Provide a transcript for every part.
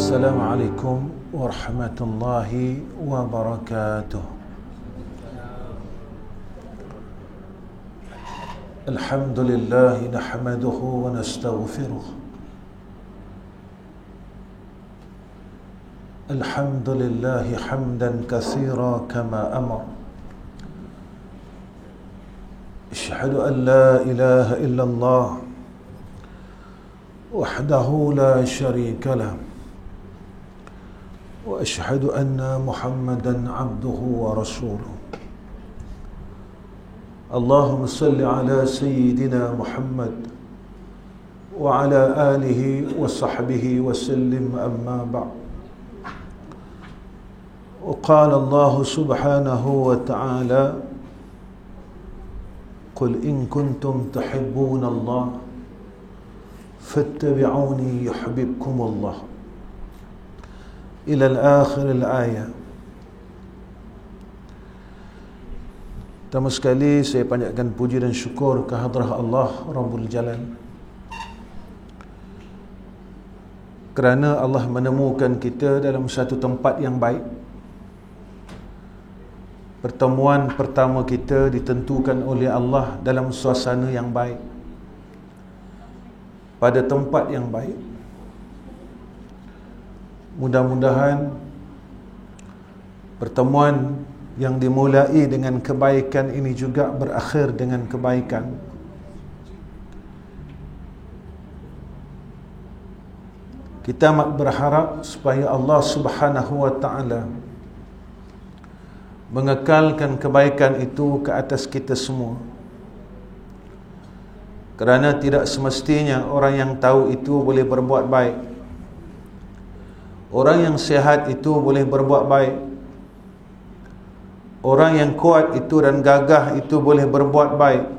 Assalamualaikum warahmatullahi wabarakatuh. Alhamdulillah nahmaduhu wa nastaghfiruh. Alhamdulillah hamdan katsira kama amar. Asyhadu an la ilaha illallah wahdahu la syarika lah. Wa asyhadu anna Muhammadan abduhu wa rasuluh. Allahumma salli ala sayyidina Muhammad wa ala alihi wa sahbihi wa sallim, amma ba'd. Wa qala Allah subhanahu wa ta'ala, qul in kuntum tuhibbuna Allah fattabi'uni yuhibbukum Allah, ila al-akhir al-ayah. Pertama sekali saya panjatkan puji dan syukur ke hadrah Allah Rabbul Jalal kerana Allah menemukan kita dalam satu tempat yang baik. Pertemuan pertama kita ditentukan oleh Allah dalam suasana yang baik, pada tempat yang baik. Mudah-mudahan pertemuan yang dimulai dengan kebaikan ini juga berakhir dengan kebaikan. Kita amat berharap supaya Allah Subhanahu wa ta'ala mengekalkan kebaikan itu ke atas kita semua, kerana tidak semestinya orang yang tahu itu boleh berbuat baik. Orang yang sihat itu boleh berbuat baik. Orang yang kuat itu dan gagah itu boleh berbuat baik,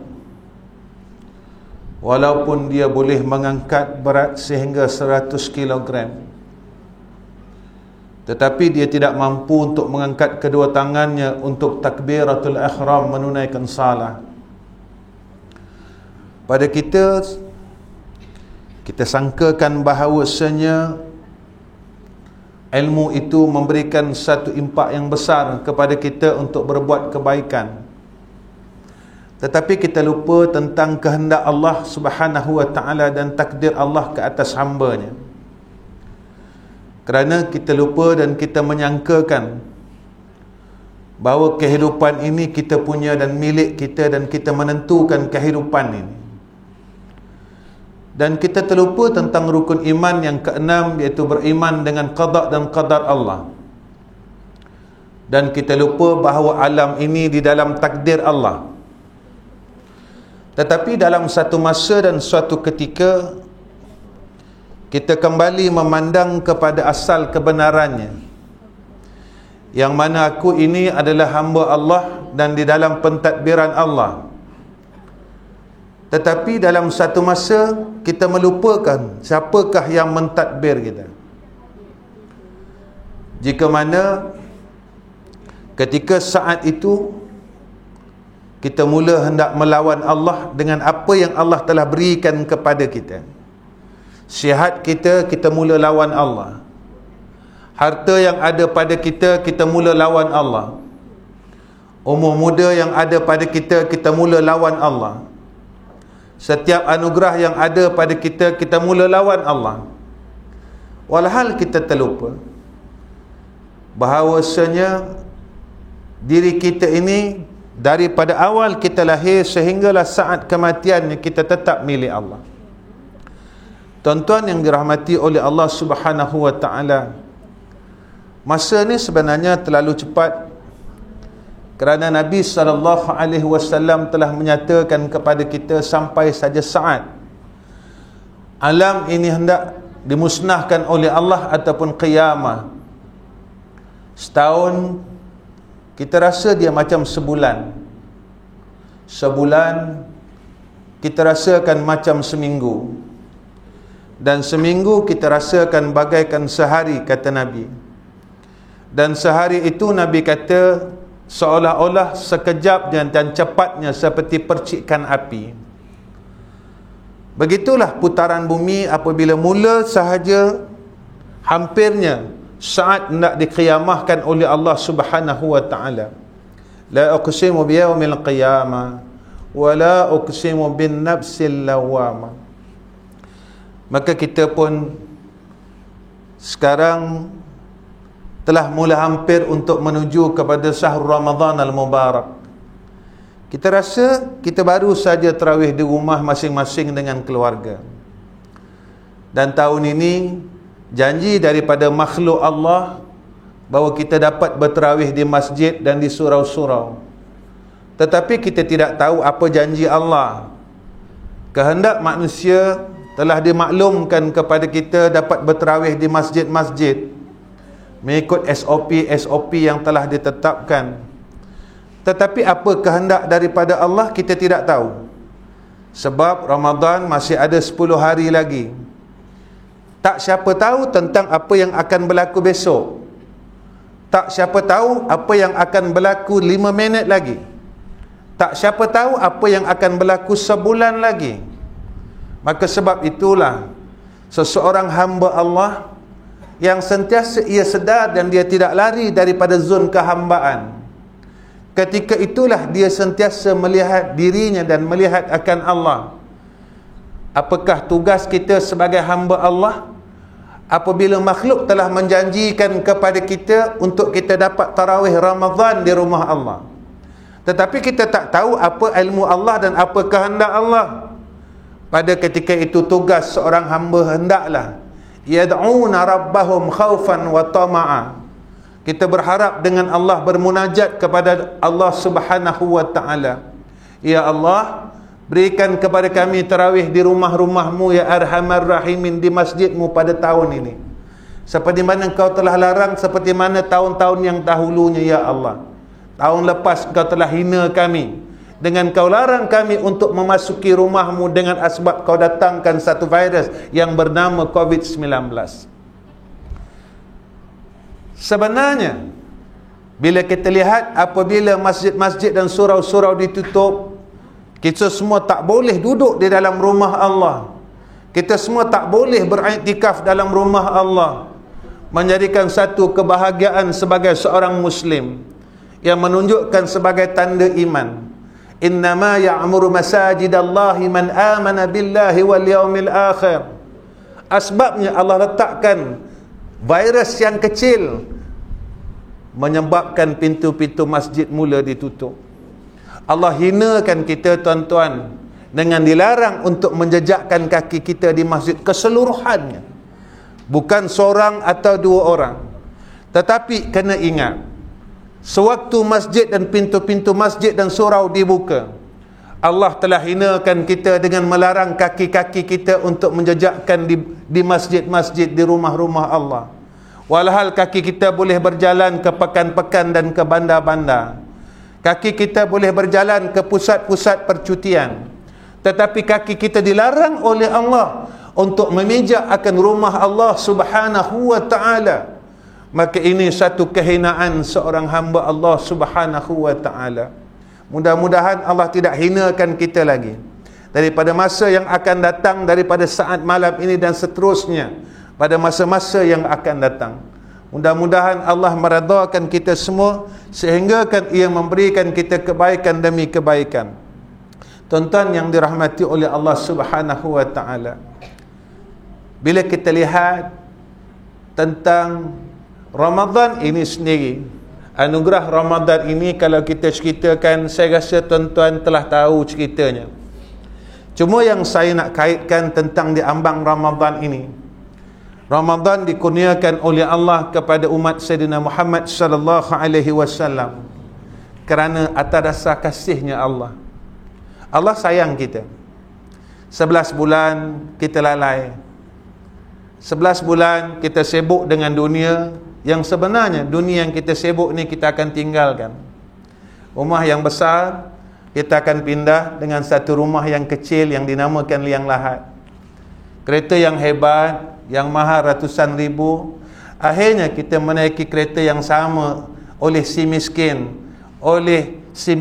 walaupun dia boleh mengangkat berat sehingga 100 kilogram, tetapi dia tidak mampu untuk mengangkat kedua tangannya untuk takbiratul ihram, menunaikan salah. Pada kita sangkakan bahawasanya ilmu itu memberikan satu impak yang besar kepada kita untuk berbuat kebaikan, tetapi kita lupa tentang kehendak Allah Subhanahu wa ta'ala dan takdir Allah ke atas hamba-Nya. Kerana kita lupa dan kita menyangkakan bahawa kehidupan ini kita punya dan milik kita, dan kita menentukan kehidupan ini. Dan kita terlupa tentang rukun iman yang keenam, iaitu beriman dengan qada dan qadar Allah. Dan kita lupa bahawa alam ini di dalam takdir Allah. Tetapi dalam satu masa dan suatu ketika, kita kembali memandang kepada asal kebenarannya, yang mana aku ini adalah hamba Allah dan di dalam pentadbiran Allah. Tetapi dalam satu masa kita melupakan siapakah yang mentadbir kita. Jika mana ketika saat itu kita mula hendak melawan Allah dengan apa yang Allah telah berikan kepada kita. Sihat kita, kita mula lawan Allah. Harta yang ada pada kita, kita mula lawan Allah. Umur muda yang ada pada kita, kita mula lawan Allah. Setiap anugerah yang ada pada kita, kita mula lawan Allah. Walhal kita terlupa bahawasanya diri kita ini daripada awal kita lahir sehinggalah saat kematiannya, kita tetap milik Allah. Tuan-tuan yang dirahmati oleh Allah Subhanahu wa ta'ala, masa ni sebenarnya terlalu cepat, kerana Nabi SAW telah menyatakan kepada kita sampai saja saat alam ini hendak dimusnahkan oleh Allah ataupun qiyamah, setahun kita rasa dia macam sebulan. Sebulan kita rasakan macam seminggu, dan seminggu kita rasakan bagaikan sehari, kata Nabi. Dan sehari itu Nabi kata seolah-olah sekejapnya dan cepatnya seperti percikan api. Begitulah putaran bumi apabila mula sahaja hampirnya saat hendak diqiyamahkan oleh Allah Subhanahu wa taala. La uqsimu biyaumil qiyamah wa la uqsimu bin nafsil lawwamah. Maka kita pun sekarang telah mula hampir untuk menuju kepada syahrul Ramadan al-Mubarak. Kita rasa kita baru saja tarawih di rumah masing-masing dengan keluarga. Dan tahun ini janji daripada makhluk Allah bahawa kita dapat bertarawih di masjid dan di surau-surau. Tetapi kita tidak tahu apa janji Allah. Kehendak manusia telah dimaklumkan kepada kita dapat bertarawih di masjid-masjid mengikut SOP yang telah ditetapkan. Tetapi apa kehendak daripada Allah kita tidak tahu. Sebab Ramadan masih ada 10 hari lagi. Tak siapa tahu tentang apa yang akan berlaku besok. Tak siapa tahu apa yang akan berlaku 5 minit lagi. Tak siapa tahu apa yang akan berlaku sebulan lagi. Maka sebab itulah seseorang hamba Allah yang sentiasa ia sedar dan dia tidak lari daripada zon kehambaan. Ketika itulah dia sentiasa melihat dirinya dan melihat akan Allah. Apakah tugas kita sebagai hamba Allah apabila makhluk telah menjanjikan kepada kita untuk kita dapat tarawih Ramadan di rumah Allah, tetapi kita tak tahu apa ilmu Allah dan apa kehendak Allah. Pada ketika itu tugas seorang hamba hendaklah yad'una rabbahum khaufan wa tama'a. Kita berharap dengan Allah, bermunajat kepada Allah Subhanahu wa ta'ala. Ya Allah, berikan kepada kami tarawih di rumah-rumahmu ya Arhamar Rahimin, di masjidmu pada tahun ini, seperti mana Engkau telah larang, seperti mana tahun-tahun yang dahulunya ya Allah. Tahun lepas Engkau telah hina kami dengan Kau larang kami untuk memasuki rumahmu dengan asbab Kau datangkan satu virus yang bernama COVID-19. Sebenarnya bila kita lihat apabila masjid-masjid dan surau-surau ditutup, kita semua tak boleh duduk di dalam rumah Allah. Kita semua tak boleh beriktikaf dalam rumah Allah, menjadikan satu kebahagiaan sebagai seorang Muslim yang menunjukkan sebagai tanda iman. Innama ya'muru masajidallahi man amana billahi wal yaumil akhir. Asbabnya Allah letakkan virus yang kecil menyebabkan pintu-pintu masjid mula ditutup. Allah hinakan kita tuan-tuan dengan dilarang untuk menjejakkan kaki kita di masjid keseluruhannya. Bukan seorang atau dua orang. Tetapi kena ingat, sewaktu masjid dan pintu-pintu masjid dan surau dibuka, Allah telah hinakan kita dengan melarang kaki-kaki kita untuk menjejakkan di masjid-masjid, di rumah-rumah Allah. Walhal kaki kita boleh berjalan ke pekan-pekan dan ke bandar-bandar. Kaki kita boleh berjalan ke pusat-pusat percutian. Tetapi kaki kita dilarang oleh Allah untuk memijak akan rumah Allah Subhanahu wa ta'ala. Maka ini satu kehinaan seorang hamba Allah Subhanahu wa ta'ala. Mudah-mudahan Allah tidak hinakan kita lagi daripada masa yang akan datang, daripada saat malam ini dan seterusnya pada masa-masa yang akan datang. Mudah-mudahan Allah meredhakan kita semua sehingga kan Ia memberikan kita kebaikan demi kebaikan. Tuan-tuan yang dirahmati oleh Allah Subhanahu wa ta'ala, bila kita lihat tentang Ramadan ini sendiri, anugerah Ramadan ini, kalau kita ceritakan, saya rasa tuan-tuan telah tahu ceritanya. Cuma yang saya nak kaitkan tentang diambang Ramadan ini, Ramadan dikurniakan oleh Allah kepada umat Sayyidina Muhammad sallallahu alaihi wasallam kerana atas dasar kasihnya Allah. Allah sayang kita. 11 bulan kita lalai. 11 bulan kita sibuk dengan dunia yang sebenarnya dunia yang kita sibuk ni kita akan tinggalkan. Rumah yang besar kita akan pindah dengan satu rumah yang kecil yang dinamakan liang lahat. Kereta yang hebat, yang mahal ratusan ribu, akhirnya kita menaiki kereta yang sama oleh si miskin, oleh si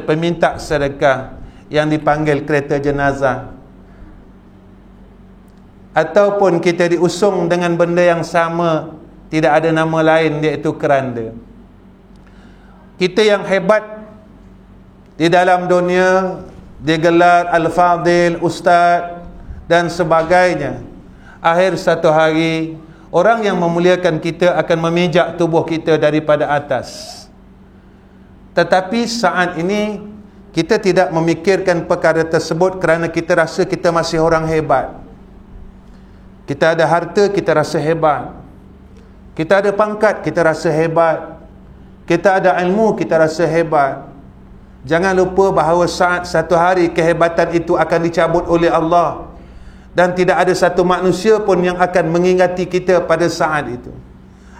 peminta sedekah yang dipanggil kereta jenazah. ataupun kita diusung dengan benda yang sama, tidak ada nama lain, iaitu keranda. Kita yang hebat di dalam dunia digelar Al-Fadil, Ustaz dan sebagainya. Akhir satu hari, orang yang memuliakan kita akan memijak tubuh kita daripada atas. Tetapi saat ini kita tidak memikirkan perkara tersebut kerana kita rasa kita masih orang hebat. Kita ada harta, kita rasa hebat. Kita ada pangkat, kita rasa hebat. Kita ada ilmu, kita rasa hebat. Jangan lupa bahawa saat satu hari kehebatan itu akan dicabut oleh Allah, dan tidak ada satu manusia pun yang akan mengingati kita pada saat itu.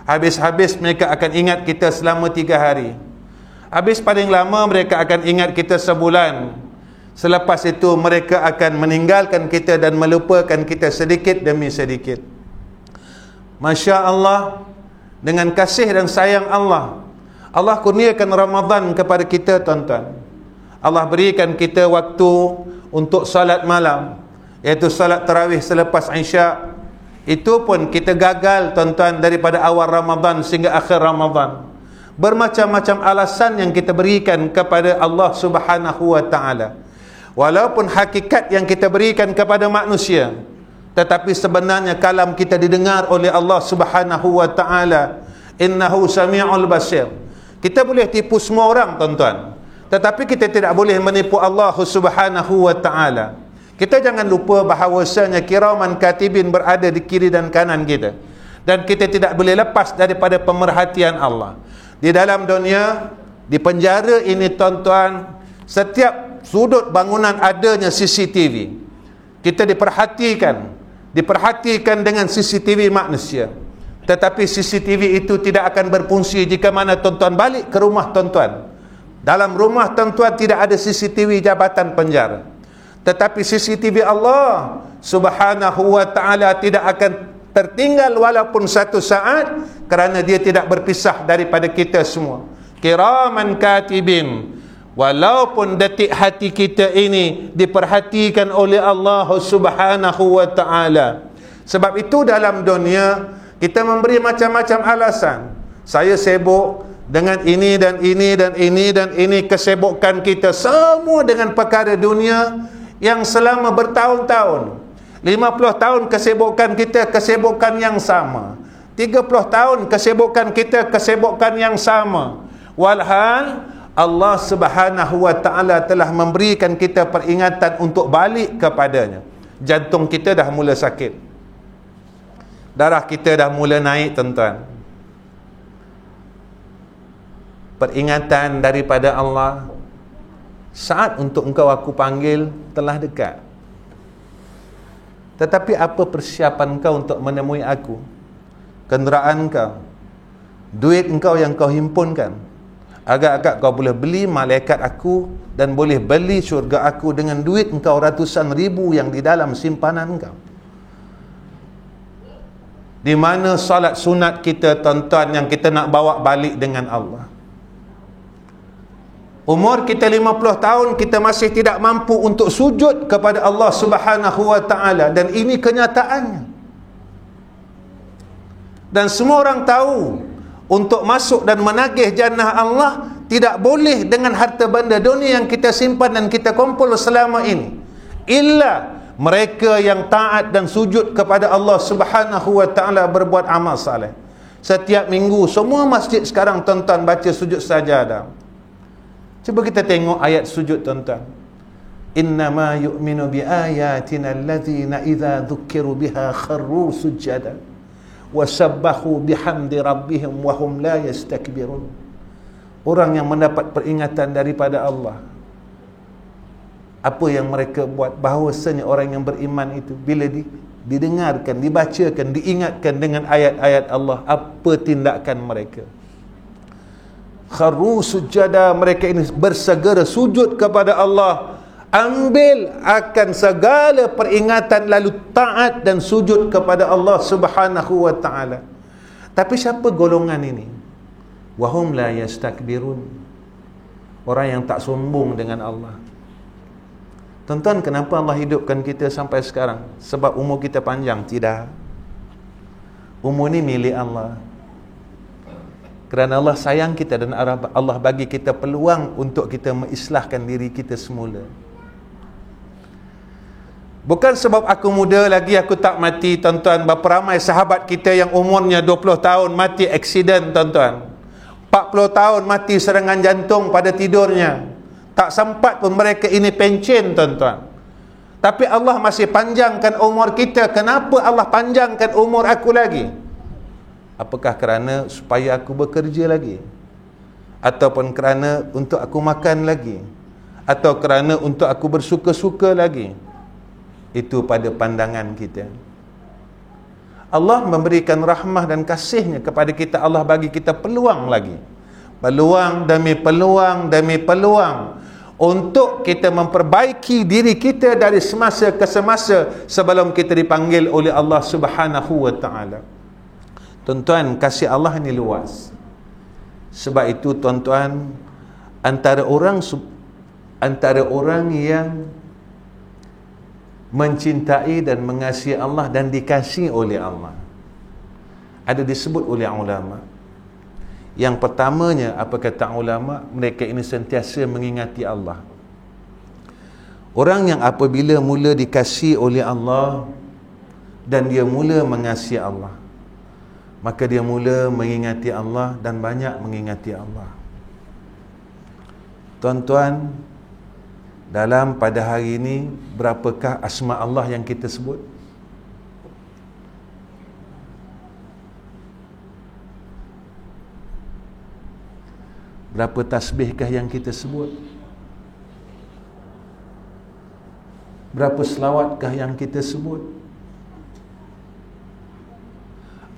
Habis-habis mereka akan ingat kita selama 3 hari. Habis paling lama mereka akan ingat kita sebulan. Selepas itu mereka akan meninggalkan kita dan melupakan kita sedikit demi sedikit. Masya Allah, dengan kasih dan sayang Allah, Allah kurniakan Ramadan kepada kita, tuan-tuan. Allah berikan kita waktu untuk salat malam, iaitu salat tarawih selepas Isya. Itu pun kita gagal, tuan-tuan, daripada awal Ramadan sehingga akhir Ramadan. Bermacam-macam alasan yang kita berikan kepada Allah Subhanahu wa ta'ala. Walaupun hakikat yang kita berikan kepada manusia, tetapi sebenarnya kalam kita didengar oleh Allah Subhanahu wa ta'ala. Innahu sami'ul basir. Kita boleh tipu semua orang, tuan-tuan, tetapi kita tidak boleh menipu Allah Subhanahu wa ta'ala. Kita jangan lupa bahawasanya kiraman katibin berada di kiri dan kanan kita, dan kita tidak boleh lepas daripada pemerhatian Allah. Di dalam dunia, di penjara ini, tuan-tuan, setiap sudut bangunan adanya CCTV. Kita diperhatikan dengan CCTV manusia. Tetapi CCTV itu tidak akan berfungsi jika mana tuan-tuan balik ke rumah tuan-tuan. Dalam rumah tuan-tuan tidak ada CCTV jabatan penjara. Tetapi CCTV Allah Subhanahu wa ta'ala tidak akan tertinggal walaupun satu saat, kerana dia tidak berpisah daripada kita semua. Kiraman katibin. Walaupun detik hati kita ini diperhatikan oleh Allah Subhanahu wa ta'ala. Sebab itu dalam dunia kita memberi macam-macam alasan. Saya sibuk dengan ini dan ini dan ini dan ini. Kesibukan kita semua dengan perkara dunia yang selama bertahun-tahun. 50 tahun kesibukan kita kesibukan yang sama. 30 tahun kesibukan kita kesibukan yang sama. Walhal Allah Subhanahu wa ta'ala telah memberikan kita peringatan untuk balik kepadanya. Jantung kita dah mula sakit, darah kita dah mula naik, tuan-tuan. Peringatan daripada Allah, saat untuk engkau aku panggil telah dekat. Tetapi apa persiapan kau untuk menemui aku? Kenderaan kau, duit engkau yang kau himpunkan, agak-agak kau boleh beli malaikat aku dan boleh beli syurga aku dengan duit engkau ratusan ribu yang di dalam simpanan engkau. Di mana salat sunat kita, tuan-tuan, yang kita nak bawa balik dengan Allah? Umur kita 50 tahun, kita masih tidak mampu untuk sujud kepada Allah Subhanahu wa ta'ala, dan ini kenyataannya. Dan semua orang tahu, untuk masuk dan menagih jannah Allah tidak boleh dengan harta benda dunia yang kita simpan dan kita kumpul selama ini, illa mereka yang taat dan sujud kepada Allah Subhanahu wa ta'ala, berbuat amal saleh. Setiap minggu semua masjid sekarang, tuan-tuan, baca sujud sajadah. Cuba kita tengok ayat sujud, tuan-tuan. Innama yu'minu bi ayatina allazina idza dzukiru biha kharru sujada wa sabbahu bihamdi rabbihim wa hum la yastakbirun. Orang yang mendapat peringatan daripada Allah, apa yang mereka buat, bahawasanya orang yang beriman itu bila didengarkan, dibacakan, diingatkan dengan ayat-ayat Allah, apa tindakan mereka? Kharru sujada, mereka ini bersegera sujud kepada Allah, ambil akan segala peringatan, lalu taat dan sujud kepada Allah Subhanahu wa ta'ala. Tapi siapa golongan ini? Wahum la yastakbirun, orang yang tak sombong dengan Allah. Tuan-tuan, kenapa Allah hidupkan kita sampai sekarang? Sebab umur kita panjang? Tidak. Umur ni milik Allah. Kerana Allah sayang kita dan Allah bagi kita peluang untuk kita mengislahkan diri kita semula. Bukan sebab aku muda lagi aku tak mati, tuan-tuan. Berapa ramai sahabat kita yang umurnya 20 tahun mati aksiden, tuan-tuan. 40 tahun mati serangan jantung pada tidurnya. Tak sempat pun mereka ini pencen, tuan-tuan. Tapi Allah masih panjangkan umur kita. Kenapa Allah panjangkan umur aku lagi? Apakah kerana supaya aku bekerja lagi? Ataupun kerana untuk aku makan lagi? Atau kerana untuk aku bersuka-suka lagi? Itu pada pandangan kita. Allah memberikan rahmah dan kasihnya kepada kita. Allah bagi kita peluang lagi. Peluang demi peluang demi peluang. Untuk kita memperbaiki diri kita dari semasa ke semasa sebelum kita dipanggil oleh Allah Subhanahu wa ta'ala. Tuan-tuan, kasih Allah ini luas. Sebab itu tuan-tuan, antara orang yang mencintai dan mengasihi Allah dan dikasihi oleh Allah, ada disebut oleh ulama. Yang pertamanya, apa kata ulama? Mereka ini sentiasa mengingati Allah. Orang yang apabila mula dikasihi oleh Allah dan dia mula mengasihi Allah, maka dia mula mengingati Allah dan banyak mengingati Allah. Tuan-tuan, dalam pada hari ini, berapakah asma Allah yang kita sebut? Berapa tasbihkah yang kita sebut? Berapa selawatkah yang kita sebut?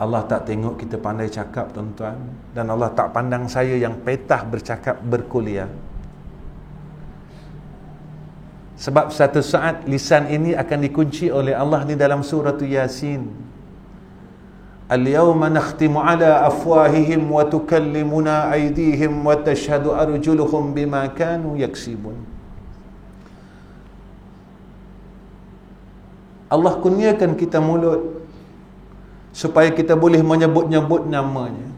Allah tak tengok kita pandai cakap, tuan-tuan. Dan Allah tak pandang saya yang petah bercakap, berkuliah. Sebab satu saat lisan ini akan dikunci oleh Allah di dalam surah Yasin. Al-yawma nakhtimu ala afwahihim wa tukallimuna aydihim wa tashhadu arjuluhum bima kanu yaksibun. Allah kurniakan kita mulut supaya kita boleh menyebut-nyebut namanya.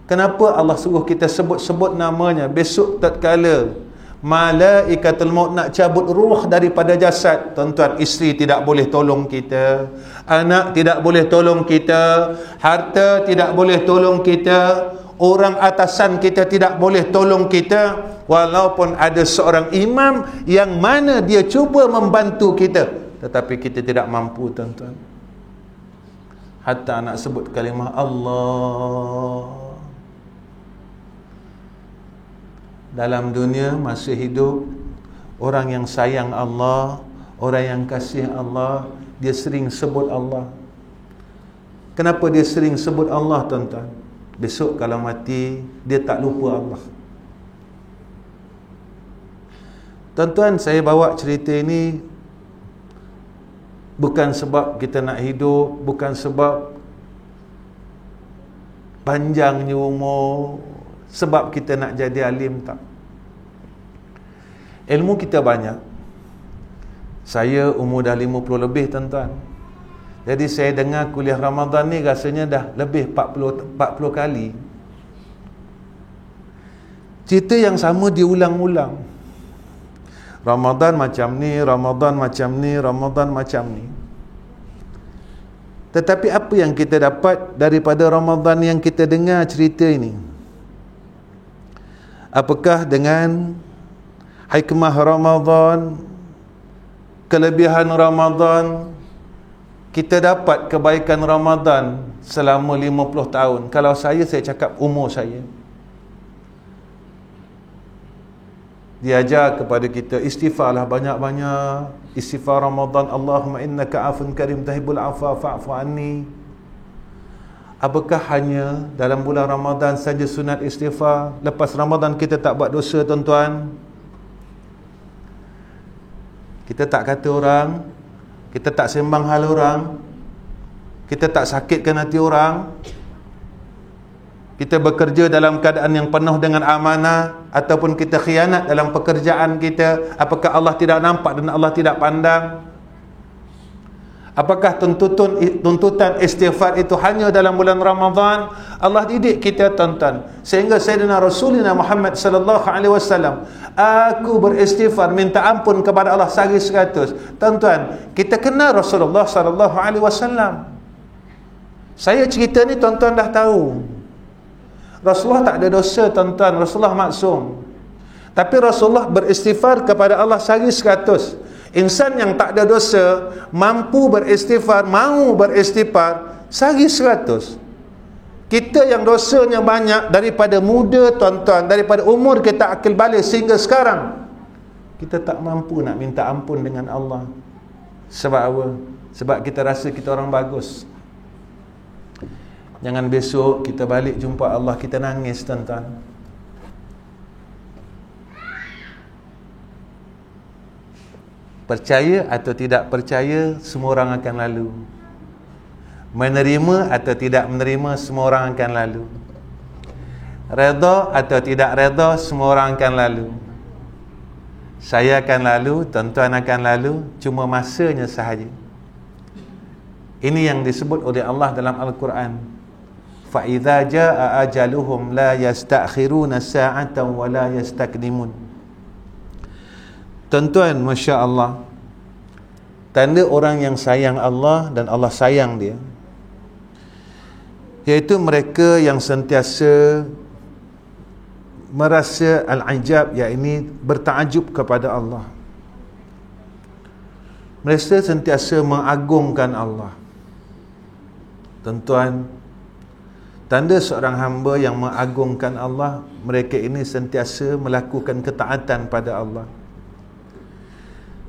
Kenapa Allah suruh kita sebut-sebut namanya? Besok tatkala malaikatul maut nak cabut ruh daripada jasad, tuan-tuan, isteri tidak boleh tolong kita, anak tidak boleh tolong kita, harta tidak boleh tolong kita, orang atasan kita tidak boleh tolong kita, walaupun ada seorang imam yang mana dia cuba membantu kita, tetapi kita tidak mampu, tuan-tuan. Hatta nak sebut kalimah Allah. Dalam dunia masih hidup orang yang sayang Allah, orang yang kasih Allah, dia sering sebut Allah. Kenapa dia sering sebut Allah, tuan-tuan? Besok kalau mati, dia tak lupa Allah. Tuan-tuan, saya bawa cerita ini bukan sebab kita nak hidup, bukan sebab panjangnya umur, sebab kita nak jadi alim, tak. Ilmu kita banyak. Saya umur dah 50 lebih, tuan-tuan. Jadi saya dengar kuliah Ramadan ni rasanya dah lebih 40 kali. Cerita yang sama diulang-ulang. Ramadan macam ni, Ramadan macam ni, Ramadan macam ni. Tetapi apa yang kita dapat daripada Ramadan yang kita dengar cerita ini? Apakah dengan hikmah Ramadan, kelebihan Ramadan, kita dapat kebaikan Ramadan selama 50 tahun? Kalau saya cakap umur saya. Dia ajar kepada kita, istighfarlah banyak-banyak. Istighfar Ramadan, Allahumma innaka afun karim tahibul afwa fa'fu anni. Apakah hanya dalam bulan Ramadan saja sunat istighfar? Lepas Ramadan kita tak buat dosa, tuan-tuan? Kita tak kata orang, kita tak sembang hal orang, kita tak sakitkan hati orang, kita bekerja dalam keadaan yang penuh dengan amanah, ataupun kita khianat dalam pekerjaan kita, apakah Allah tidak nampak dan Allah tidak pandang? Apakah tuntutan istighfar itu hanya dalam bulan Ramadan? Allah didik kita, tuan-tuan, sehingga Sayyidina Rasulullah Muhammad sallallahu alaihi wasallam, aku beristighfar minta ampun kepada Allah sehari 100. Tuan-tuan, kita kenal Rasulullah sallallahu alaihi wasallam. Saya cerita ni tuan-tuan dah tahu. Rasulullah tak ada dosa, tuan-tuan. Rasulullah maksum. Tapi Rasulullah beristighfar kepada Allah sehari 100. Insan yang tak ada dosa mampu beristighfar, mau beristighfar sehari 100. Kita yang dosanya banyak daripada muda, tuan-tuan, daripada umur kita akil balik sehingga sekarang, kita tak mampu nak minta ampun dengan Allah. Sebab apa? Sebab kita rasa kita orang bagus. Jangan besok kita balik jumpa Allah kita nangis, tuan-tuan. Percaya atau tidak percaya, semua orang akan lalu. Menerima atau tidak menerima, semua orang akan lalu. Redha atau tidak redha, semua orang akan lalu. Saya akan lalu, tuan-tuan akan lalu, cuma masanya sahaja. Ini yang disebut oleh Allah dalam Al-Quran. Fa idza jaa ajaluhum la yastakhiruna sa'atan wa la yastakdimun. Tuan-tuan, Masya Allah, tanda orang yang sayang Allah dan Allah sayang dia, iaitu mereka yang sentiasa merasa al-ajab, iaitu bertakjub kepada Allah. Mereka sentiasa mengagungkan Allah. Tuan-tuan, tanda seorang hamba yang mengagungkan Allah, mereka ini sentiasa melakukan ketaatan pada Allah.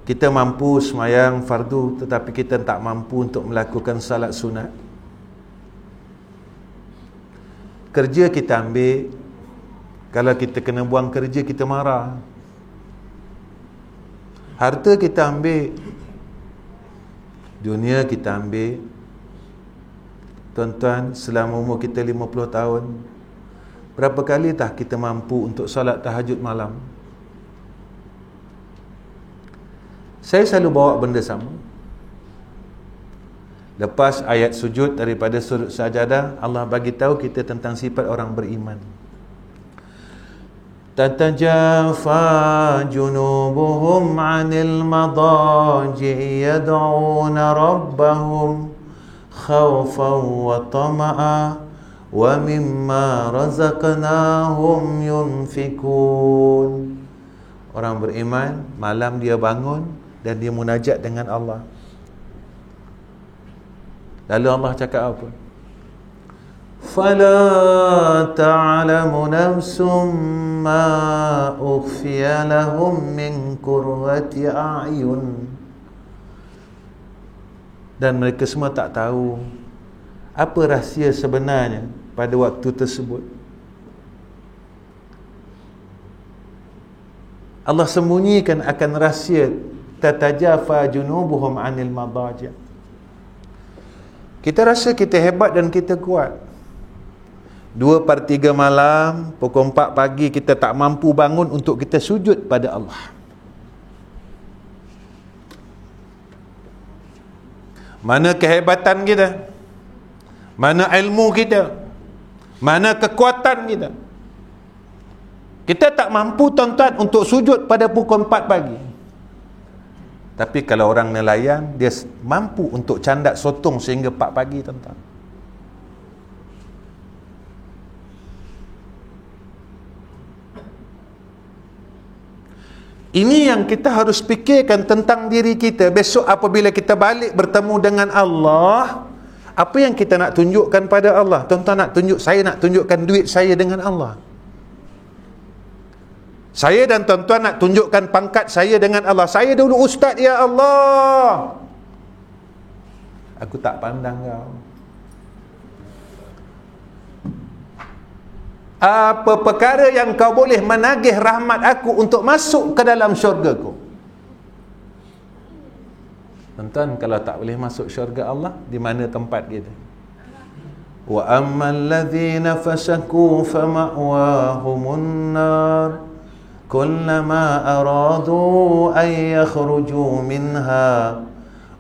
Kita mampu semayang fardu, tetapi kita tak mampu untuk melakukan salat sunat. Kerja kita ambil, kalau kita kena buang kerja, kita marah. Harta kita ambil, dunia kita ambil. Tuan-tuan, selama umur kita 50 tahun, berapa kali dah kita mampu untuk salat tahajud malam? Saya selalu bawa benda sama. Lepas ayat sujud daripada sujud sajadah, Allah bagi tahu kita tentang sifat orang beriman. Tatajafa junubuhum 'anil madaji yad'una rabbahum khawfan wa tama'a wa mimma razaqnahum yunfikun. Orang beriman, malam dia bangun dan dia munajat dengan Allah. Lalu Allah cakap apa? Fala ta'lamu nafsum ma ukhfiya lahum min qurrati a'yun. Dan mereka semua tak tahu apa rahsia sebenarnya pada waktu tersebut. Allah sembunyikan akan rahsia. Tatajafa junubuhum 'anil madaji'. Kita rasa kita hebat dan kita kuat. 2/3 malam, pukul 4 pagi kita tak mampu bangun untuk kita sujud pada Allah. Mana kehebatan kita? Mana ilmu kita? Mana kekuatan kita? Kita tak mampu, tuan-tuan, untuk sujud pada pukul 4 pagi. Tapi kalau orang nelayan, dia mampu untuk candak sotong sehingga 4 pagi, tuan-tuan. Ini yang kita harus fikirkan tentang diri kita. Besok apabila kita balik bertemu dengan Allah, apa yang kita nak tunjukkan pada Allah? Tuan-tuan saya nak tunjukkan duit saya dengan Allah. Saya dan tuan-tuan nak tunjukkan pangkat saya dengan Allah. Saya dulu ustaz, ya Allah, aku tak pandang kau. Apa perkara yang kau boleh menagih rahmat aku untuk masuk ke dalam syurgaku? Tuan-tuan, kalau tak boleh masuk syurga Allah, di mana tempat kita? wa ammal ladzina fasaku fama'wahumun nar kullama aradu an yakhruju minha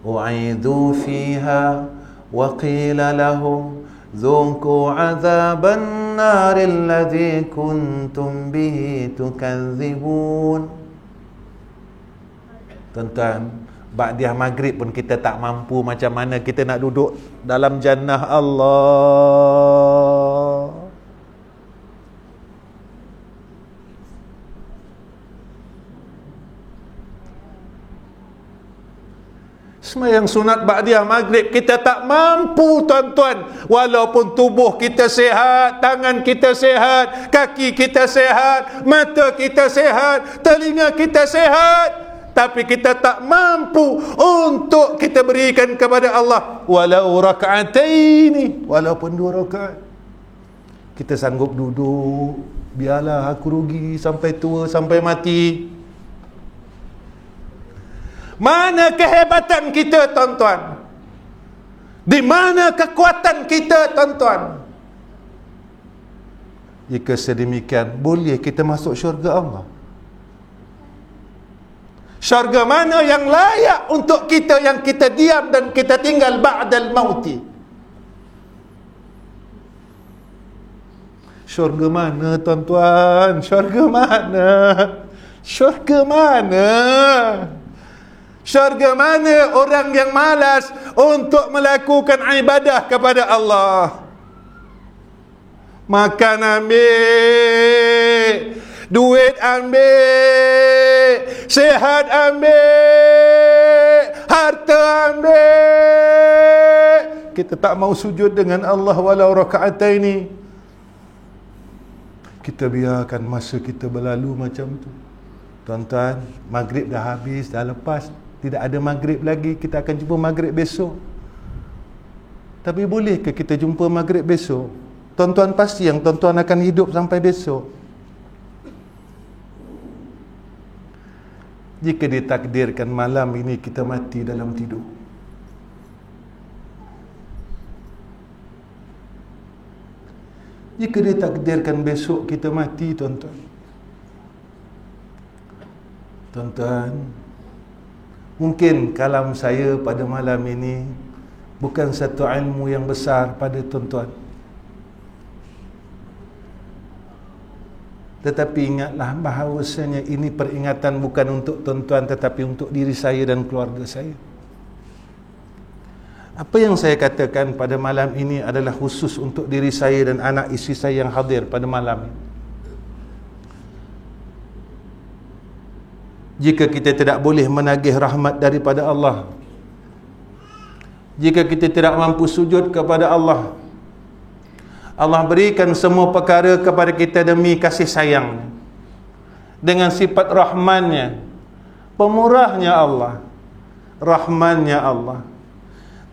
u'idu fiha wa qila lahum dhuqu 'adzaban naril ladzi kuntum bihi tukadzibun. Tuan-tuan, ba'diyah maghrib pun kita tak mampu macam mana kita nak duduk dalam jannah Allah. Sembahyang sunat ba'diyah maghrib kita tak mampu, tuan-tuan. Walaupun tubuh kita sehat, tangan kita sehat, kaki kita sehat, mata kita sehat, telinga kita sehat, tapi kita tak mampu untuk kita berikan kepada Allah walau raka'ataini, walaupun 2 rakaat. Kita sanggup duduk, biarlah aku rugi sampai tua, sampai mati. Mana kehebatan kita, tuan-tuan? Di mana kekuatan kita, tuan-tuan? Jika sedemikian, boleh kita masuk syurga Allah? Syurga mana yang layak untuk kita, yang kita diam dan kita tinggal ba'dal mauti? Syurga mana, tuan-tuan? Syurga mana? Syurga mana? Syurga mana orang yang malas untuk melakukan ibadah kepada Allah? Makan ambil, duit ambil, sehat ambil, harta ambil, kita tak mau sujud dengan Allah walau raka'ataini. Kita biarkan masa kita berlalu macam tu. Tuan-tuan, maghrib dah habis, dah lepas, tidak ada maghrib lagi. Kita akan jumpa maghrib besok. Tapi bolehkah kita jumpa maghrib besok? Tuan-tuan pasti yang tuan-tuan akan hidup sampai besok. Jika ditakdirkan malam ini kita mati dalam tidur, jika ditakdirkan besok kita mati, tuan-tuan, mungkin kalam saya pada malam ini bukan satu ilmu yang besar pada tuan-tuan, tetapi ingatlah bahawasanya ini peringatan bukan untuk tuan-tuan tetapi untuk diri saya dan keluarga saya. Apa yang saya katakan pada malam ini adalah khusus untuk diri saya dan anak isteri saya yang hadir pada malam ini. Jika kita tidak boleh menagih rahmat daripada Allah, jika kita tidak mampu sujud kepada Allah, Allah berikan semua perkara kepada kita demi kasih sayang, dengan sifat rahmannya, pemurahnya Allah, rahmannya Allah.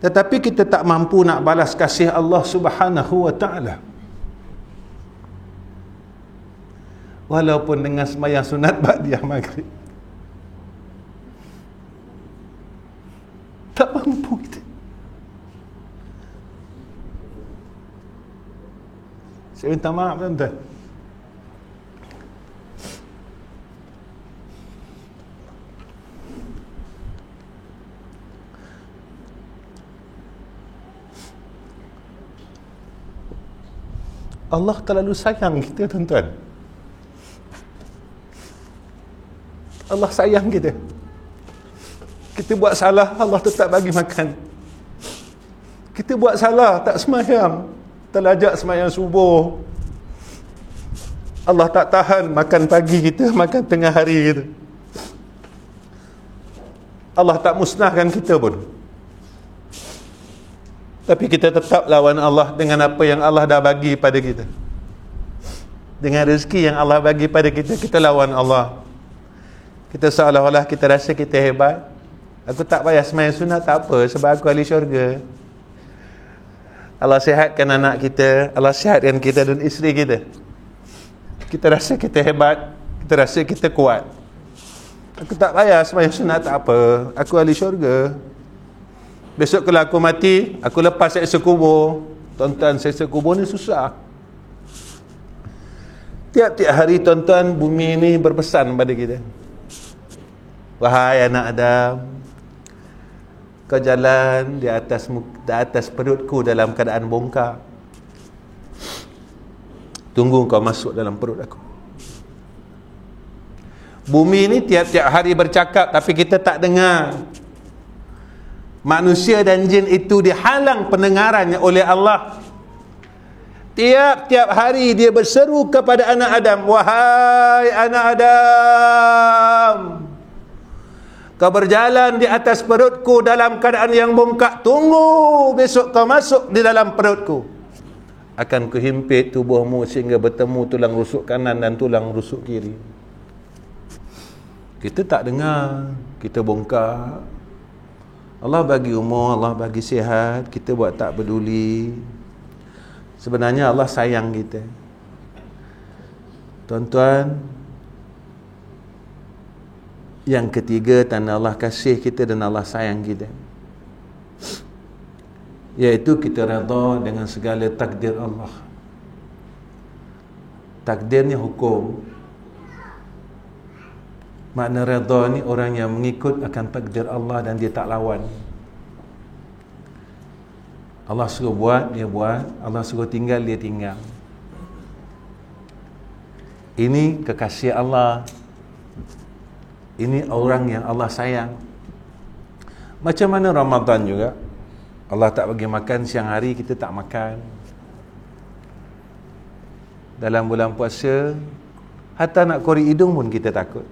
Tetapi kita tak mampu nak balas kasih Allah Subhanahu wa ta'ala, walaupun dengan sembahyang sunat ba'diyah maghrib. Tak mampu kita. Saya minta maaf, tuan-tuan. Allah terlalu sayang kita, tuan-tuan. Allah sayang kita. Kita buat salah, Allah tetap bagi makan. Kita buat salah, tak sembahyang, terlajak sembahyang subuh, Allah tak tahan makan pagi kita, makan tengah hari kita. Allah tak musnahkan kita pun, tapi kita tetap lawan Allah dengan apa yang Allah dah bagi pada kita. Dengan rezeki yang Allah bagi pada kita, kita lawan Allah. Kita seolah-olah kita rasa kita hebat. Aku tak payah sembahyang sunat, tak apa, sebab aku ahli syurga. Allah sihatkan anak kita, Allah sihatkan kita dan isteri kita. Kita rasa kita hebat, kita rasa kita kuat. Aku tak payah sembahyang sunat, tak apa, aku ahli syurga. Besok kalau aku mati, aku lepas seksa kubur. Tuan-tuan, sesa kubur ni susah. Tiap-tiap hari tuan-tuan, bumi ni berpesan pada kita. Wahai anak Adam, kau jalan di atas perutku dalam keadaan bongkar. Tunggu kau masuk dalam perut aku. Bumi ni tiap-tiap hari bercakap, tapi kita tak dengar. Manusia dan jin itu dihalang pendengarannya oleh Allah. Tiap-tiap hari dia berseru kepada anak Adam, wahai anak Adam, kau berjalan di atas perutku dalam keadaan yang bongkak. Tunggu besok kau masuk di dalam perutku. Akan kuhimpit tubuhmu sehingga bertemu tulang rusuk kanan dan tulang rusuk kiri. Kita tak dengar, kita bongkak. Allah bagi umur, Allah bagi sihat, kita buat tak peduli. Sebenarnya Allah sayang kita. Tuan-tuan, yang ketiga tanda Allah kasih kita dan Allah sayang kita, iaitu kita redha dengan segala takdir Allah. Takdir ni hukum. Makna redha ni orang yang mengikut akan takdir Allah dan dia tak lawan. Allah suruh buat, dia buat. Allah suruh tinggal, dia tinggal. Ini kekasih Allah. Ini orang yang Allah sayang. Macam mana Ramadan juga, Allah tak bagi makan siang hari, kita tak makan. Dalam bulan puasa, hatta nak korek hidung pun kita takut.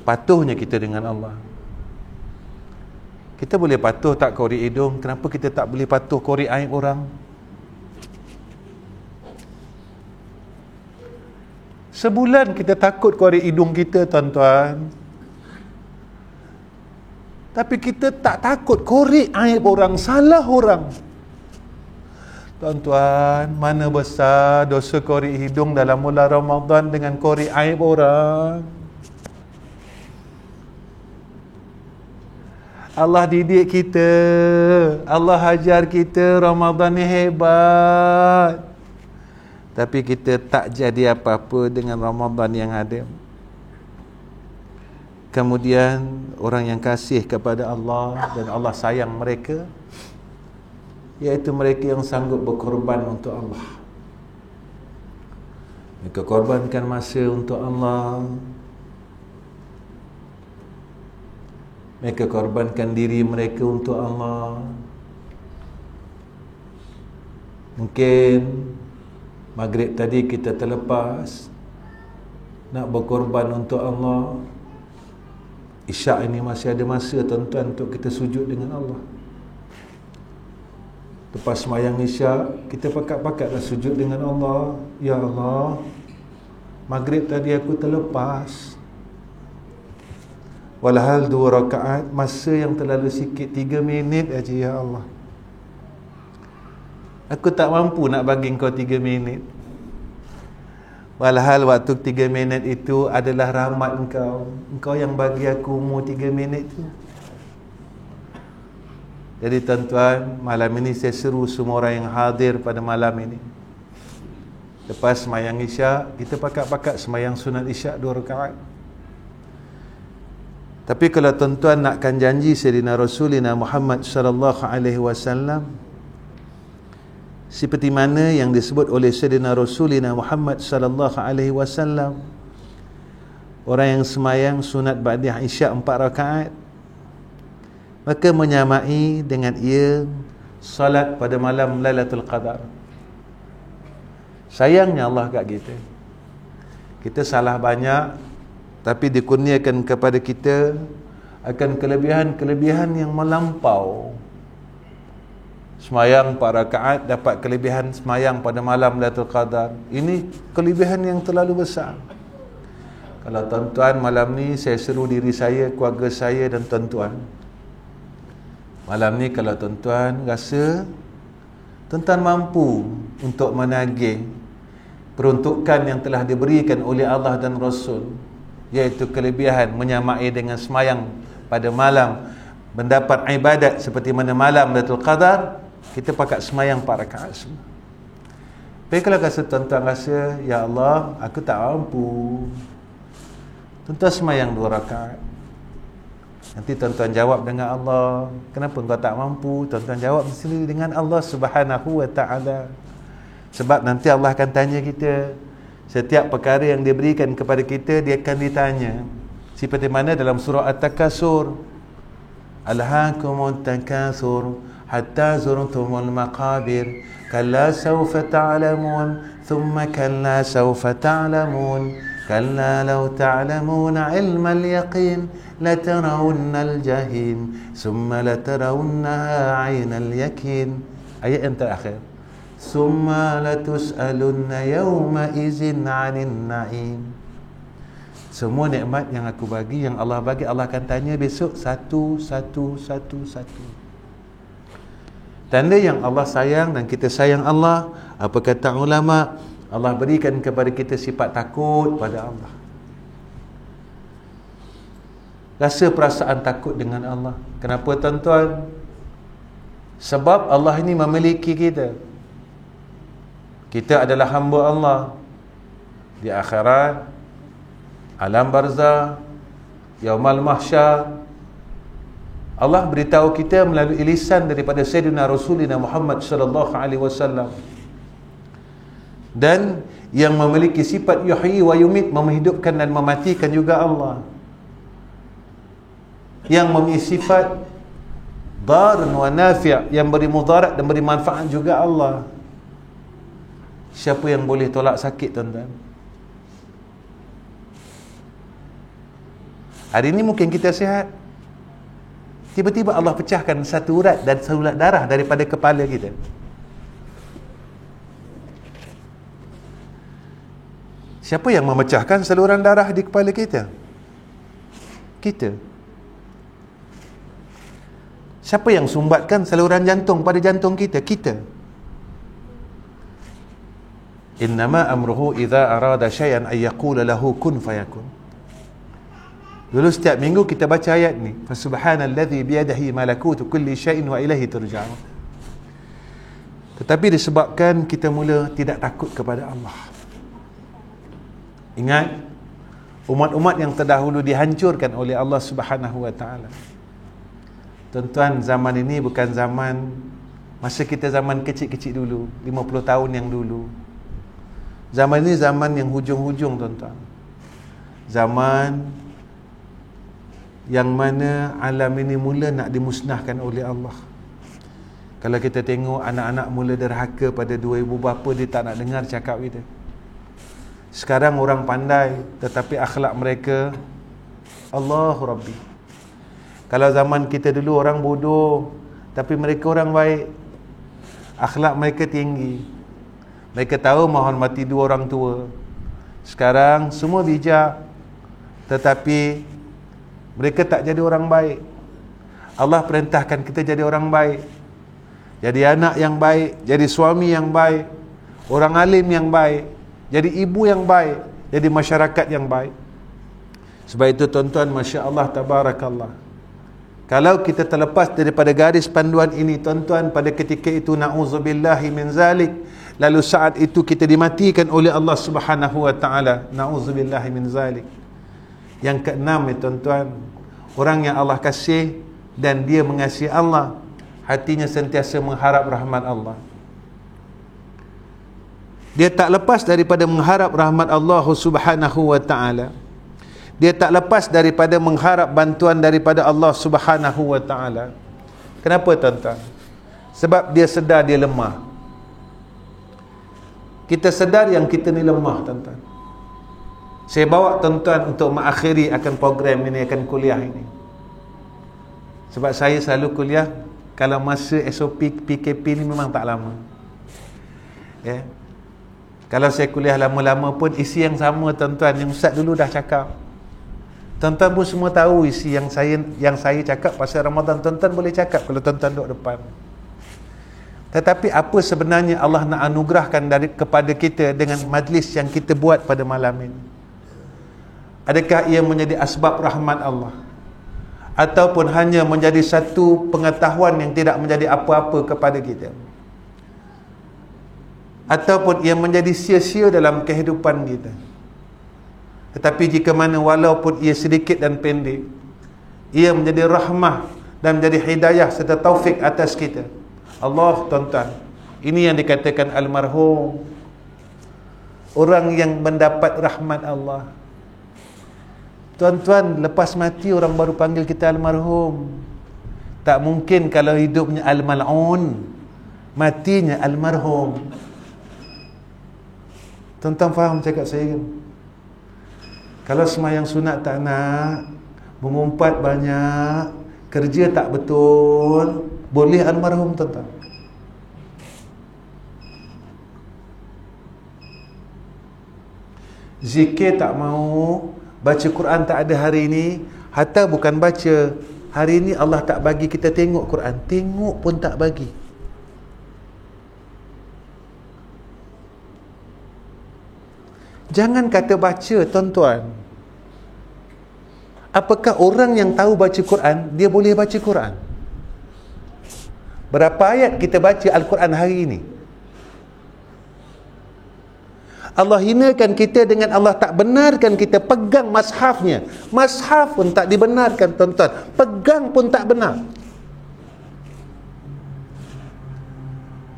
Patuhnya kita dengan Allah. Kita boleh patuh tak korek hidung, kenapa kita tak boleh patuh korek aib orang? Sebulan kita takut korek hidung kita, tuan-tuan. Tapi kita tak takut korek aib orang, salah orang. Tuan-tuan, mana besar dosa korek hidung dalam bulan Ramadan dengan korek aib orang. Allah didik kita, Allah ajar kita Ramadan ni hebat. Tapi kita tak jadi apa-apa dengan Ramadan yang ada. Kemudian orang yang kasih kepada Allah dan Allah sayang mereka, iaitu mereka yang sanggup berkorban untuk Allah. Mereka korbankan masa untuk Allah. Mereka korbankan diri mereka untuk Allah. Mungkin maghrib tadi kita terlepas nak berkorban untuk Allah. Isyak ini masih ada masa, tuan-tuan, untuk kita sujud dengan Allah. Lepas sembahyang isyak, kita pakat-pakatlah sujud dengan Allah. Ya Allah, maghrib tadi aku terlepas. Walhal 2 rakaat, masa yang terlalu sikit, 3 minit aja, ya Allah. Aku tak mampu nak bagi engkau 3 minit. Walhal waktu 3 minit itu adalah rahmat engkau. Engkau yang bagi aku umur 3 minit tu. Jadi tuan-tuan, malam ini saya seru semua orang yang hadir pada malam ini. Lepas sembahyang isyak, kita pakat-pakat sembahyang sunat isyak 2 rakaat. Tapi kalau tuan-tuan nakkan janji Sayyidina Rasulina Muhammad sallallahu alaihi wasallam, seperti mana yang disebut oleh Sayyidina Rasulina Muhammad sallallahu alaihi wasallam, orang yang sembahyang sunat ba'diyah isyak 4 rakaat, maka menyamai dengan ia salat pada malam Lailatul Qadar. Sayangnya Allah kat kita, kita salah banyak, tapi dikurniakan kepada kita akan kelebihan-kelebihan yang melampau. Semayang 4 rakaat dapat kelebihan semayang pada malam Lailatul Qadar. Ini kelebihan yang terlalu besar. Kalau tuan-tuan malam ni saya seru diri saya, keluarga saya dan tuan-tuan, malam ni kalau tuan-tuan rasa tuan-tuan mampu untuk menagih peruntukan yang telah diberikan oleh Allah dan Rasul, iaitu kelebihan menyamai dengan semayang pada malam, mendapat ibadat seperti mana malam Lailatul Qadar, Kita pakat semayang 4 rakaat semua. Tapi kalau tuan-tuan rasa, ya Allah, aku tak mampu, tuan-tuan semayang 2 rakaat. Nanti tuan-tuan jawab dengan Allah, kenapa engkau tak mampu? Tuan-tuan jawab sendiri dengan Allah Subhanahu wa ta'ala. Sebab nanti Allah akan tanya kita, setiap perkara yang dia berikan kepada kita, dia akan ditanya. Seperti mana dalam surah At-Takasur, Alhaakumut takatsur hatta zurtumul maqabir kalla sawfa ta'lamun thumma kalla sawfa ta'lamun kalla law ta'lamuna ilmal yaqin latarawunnal jahim thumma latarawunnaha 'ainal yakin. Ayat yang terakhir, thumma latus'alunna yawma izin 'anin na'im. Semua nikmat yang aku bagi, yang Allah bagi, Allah akan tanya besok satu. Tanda yang Allah sayang dan kita sayang Allah, apa kata ulama? Allah berikan kepada kita sifat takut pada Allah. Rasa perasaan takut dengan Allah. Kenapa tuan-tuan? Sebab Allah ini memiliki kita. Kita adalah hamba Allah. Di akhirat, alam barzah, yaumal mahsyar, Allah beritahu kita melalui lisan daripada Sayyidina Rasulina Muhammad sallallahu alaihi wasallam. Dan yang memiliki sifat yuhyi wa yumit, menghidupkan dan mematikan juga Allah. Yang memiliki sifat dar wa nafi', yang beri mudarat dan beri manfaat juga Allah. Siapa yang boleh tolak sakit, tuan-tuan? Hari ini mungkin kita sihat, tiba-tiba Allah pecahkan satu urat dan saluran darah daripada kepala kita. Siapa yang memecahkan saluran darah di kepala kita? Kita. Siapa yang sumbatkan saluran jantung pada jantung kita? Kita. Innama amruhu idza arada syai'an ay yaqula lahu kun fayakun. Dulu setiap minggu kita baca ayat ni, fa subhanallazi biyadihi malakutu kulli syai'in wa ilaihi turja'un. Tetapi disebabkan kita mula tidak takut kepada Allah. Ingat, umat-umat yang terdahulu dihancurkan oleh Allah Subhanahu wa taala. Tuan-tuan, zaman ini bukan zaman masa kita zaman kecil-kecil dulu, 50 tahun yang dulu. Zaman ini zaman yang hujung-hujung, tuan-tuan. Zaman yang mana alam ini mula nak dimusnahkan oleh Allah. Kalau kita tengok anak-anak mula derhaka pada 2000 berapa, dia tak nak dengar cakap kita. Sekarang orang pandai, tetapi akhlak mereka, Allahu Rabbi. Kalau zaman kita dulu orang bodoh, tapi mereka orang baik, akhlak mereka tinggi, mereka tahu menghormati dua orang tua. Sekarang semua bijak, tetapi mereka tak jadi orang baik. Allah perintahkan kita jadi orang baik, jadi anak yang baik, jadi suami yang baik, orang alim yang baik, jadi ibu yang baik, jadi masyarakat yang baik. Sebab itu tuan-tuan, Masya Allah, Tabarakallah, kalau kita terlepas daripada garis panduan ini, tuan-tuan, pada ketika itu na'udzubillahi min zalik, lalu saat itu kita dimatikan oleh Allah Subhanahu wa ta'ala. Na'udzubillahi min zalik. Yang keenam ya tuan-tuan, orang yang Allah kasih dan dia mengasihi Allah, hatinya sentiasa mengharap rahmat Allah. Dia tak lepas daripada mengharap rahmat Allah Subhanahu wa ta'ala. Dia tak lepas daripada mengharap bantuan daripada Allah Subhanahu wa ta'ala. Kenapa tuan-tuan? Sebab dia sedar dia lemah. Kita sedar yang kita ni lemah, tuan-tuan. Saya bawa tuan-tuan untuk mengakhiri akan program ini, akan kuliah ini. Sebab saya selalu kuliah, kalau masa SOP PKP ni memang tak lama. Ya. Kalau saya kuliah lama-lama pun isi yang sama, tuan-tuan, yang Ustaz dulu dah cakap. Tuan-tuan pun semua tahu isi yang saya cakap pasal Ramadan. Tuan-tuan boleh cakap kalau tuan-tuan duduk depan. Tetapi apa sebenarnya Allah nak anugerahkan kepada kita dengan majlis yang kita buat pada malam ini? Adakah ia menjadi asbab rahmat Allah? ataupun hanya menjadi satu pengetahuan yang tidak menjadi apa-apa kepada kita, ataupun ia menjadi sia-sia dalam kehidupan kita. Tetapi jika mana walaupun ia sedikit dan pendek, ia menjadi rahmah dan menjadi hidayah serta taufik atas kita. Allah, tuan-tuan, ini yang dikatakan almarhum, orang yang mendapat rahmat Allah. Tuan-tuan, lepas mati orang baru panggil kita almarhum. Tak mungkin kalau hidupnya al-mal'un, matinya almarhum. Tuan-tuan faham cakap saya kan? Kalau semayang sunat tak nak, mengumpat banyak, kerja tak betul, boleh almarhum, tuan-tuan. Zikir tak mau, baca Quran tak ada hari ini. Hatta bukan baca, hari ini Allah tak bagi kita tengok Quran, tengok pun tak bagi. Jangan kata baca, tuan-tuan. Apakah orang yang tahu baca Quran, dia boleh baca Quran? Berapa ayat kita baca Al-Quran hari ini? Allah hinakan kita dengan Allah tak benarkan kita pegang mashafnya. Mashaf pun tak dibenarkan, tuan-tuan. Pegang pun tak benar.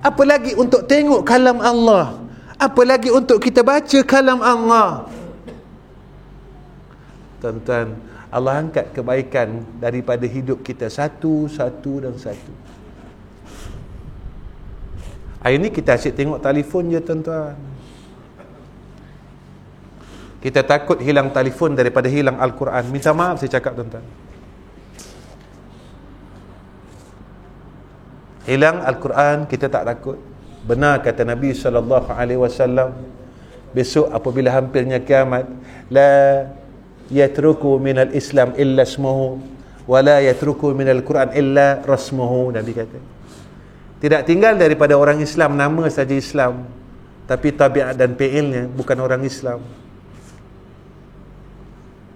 Apalagi untuk tengok kalam Allah. Apalagi untuk kita baca kalam Allah. Tuan-tuan, Allah angkat kebaikan daripada hidup kita satu dan satu. Hari ni kita asyik tengok telefon je, tuan-tuan. Kita takut hilang telefon daripada hilang Al-Quran. Minta maaf saya cakap, tuan-tuan. Hilang Al-Quran kita tak takut. Benar kata Nabi SAW, besok apabila hampirnya kiamat, la yatruku minal Islam illa ismuhu wa la yatruku minal Quran illa rasmuhu. Nabi kata, tidak tinggal daripada orang Islam nama saja Islam, tapi tabiat dan fi'ilnya bukan orang Islam.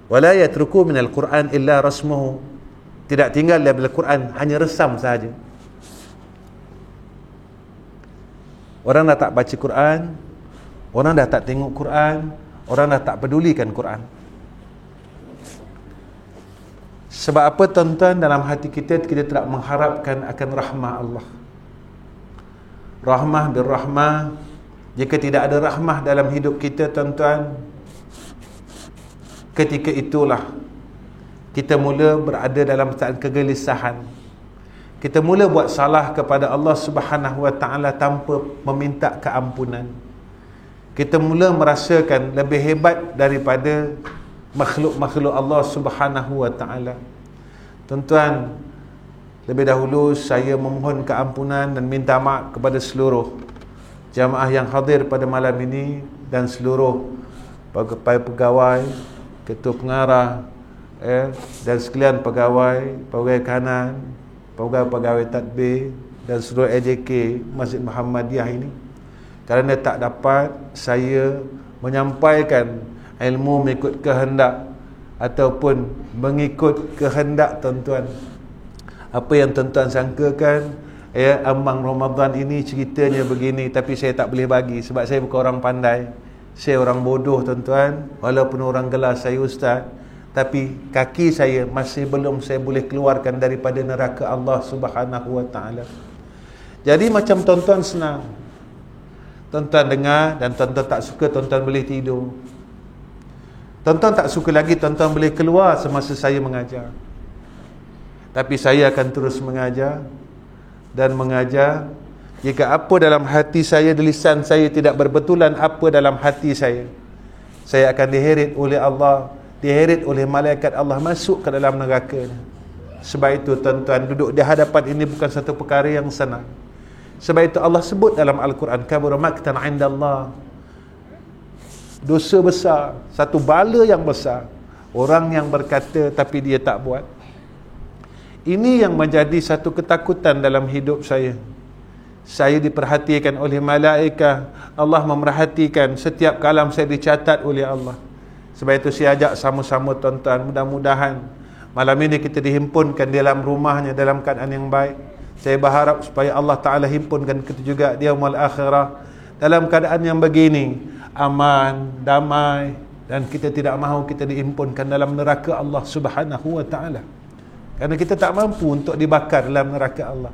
Wa la yatruku minal Quran illa rasmuhu, tidak tinggal daripada Quran, hanya resam saja. Orang dah tak baca Quran, orang dah tak tengok Quran, orang dah tak pedulikan Quran. Sebab apa, tuan-tuan? Dalam hati kita tidak mengharapkan akan rahmah Allah. Rahmah birrahmah. Jika tidak ada rahmah dalam hidup kita, tuan-tuan, ketika itulah kita mula berada dalam keadaan kegelisahan. Kita mula buat salah kepada Allah Subhanahu wa taala tanpa meminta keampunan. Kita mula merasakan lebih hebat daripada makhluk-makhluk Allah Subhanahu wa taala. Tuan-tuan, lebih dahulu saya memohon keampunan dan minta maaf kepada seluruh jamaah yang hadir pada malam ini dan seluruh pegawai, ketua pengarah, dan sekalian pegawai kanan, pegawai tadbir dan seluruh AJK Masjid Muhammadiyah ini, kerana tak dapat saya menyampaikan ilmu mengikut kehendak ataupun mengikut kehendak tuan-tuan. Apa yang tuan-tuan sangkakan, ambang Ramadan ini ceritanya begini, tapi saya tak boleh bagi sebab saya bukan orang pandai. Saya orang bodoh, tuan-tuan. Walaupun orang gelar saya ustaz, tapi kaki saya masih belum saya boleh keluarkan daripada neraka Allah Subhanahu wa taala. Jadi macam tuan-tuan senang. Tuan-tuan dengar dan tuan-tuan tak suka, tuan-tuan boleh tidur. Tuan-tuan tak suka lagi, tuan-tuan boleh keluar semasa saya mengajar. Tapi saya akan terus mengajar dan mengajar. Jika apa dalam hati saya, di lisan saya tidak berbetulan apa dalam hati saya akan diheret oleh Allah, diheret oleh malaikat Allah masuk ke dalam neraka. Sebab itu tuan-tuan, duduk di hadapan ini bukan satu perkara yang senang. Sebab itu Allah sebut dalam Al-Quran, kabura maqtan 'indallah, dosa besar, satu bala yang besar, orang yang berkata tapi dia tak buat. Ini yang menjadi satu ketakutan dalam hidup saya. Saya diperhatikan oleh malaikat, Allah memerhatikan setiap kalam saya dicatat oleh Allah. Sebab itu saya ajak sama-sama tuan-tuan, mudah-mudahan Malam ini kita dihimpunkan dalam rumahnya dalam keadaan yang baik. Saya berharap supaya Allah Ta'ala himpunkan kita juga di yaumul akhirah dalam keadaan yang begini, aman, damai, dan kita tidak mahu kita dihimpunkan dalam neraka Allah Subhanahu wa Ta'ala. Kerana kita tak mampu untuk dibakar dalam neraka Allah.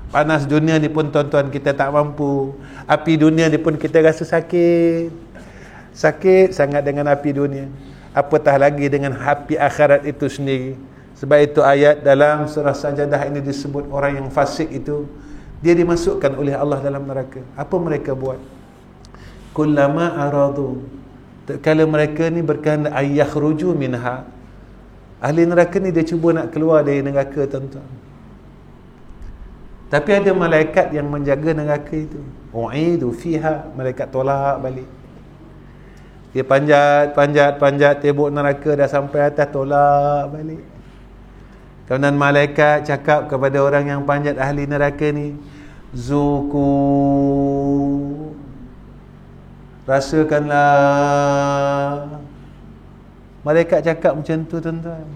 Panas dunia ni pun tuan-tuan kita tak mampu. Api dunia ni pun kita rasa sakit. Sakit sangat dengan api dunia. Apatah lagi dengan api akhirat itu sendiri. Sebab itu ayat dalam surah Sajadah ini disebut orang yang fasik itu, dia dimasukkan oleh Allah dalam neraka. Apa mereka buat? Kullama aradu, kalau mereka ni berkehendak ayakhruju minha, ahli neraka ni dia cuba nak keluar dari neraka, tuan-tuan. Tapi ada malaikat yang menjaga neraka itu. U'idu fiha, malaikat tolak balik. Dia panjat tebuk neraka, dah sampai atas, tolak balik. Kemudian malaikat cakap kepada orang yang panjat ahli neraka ni, Zuku, rasakanlah. Malaikat cakap macam tu, tuan-tuan.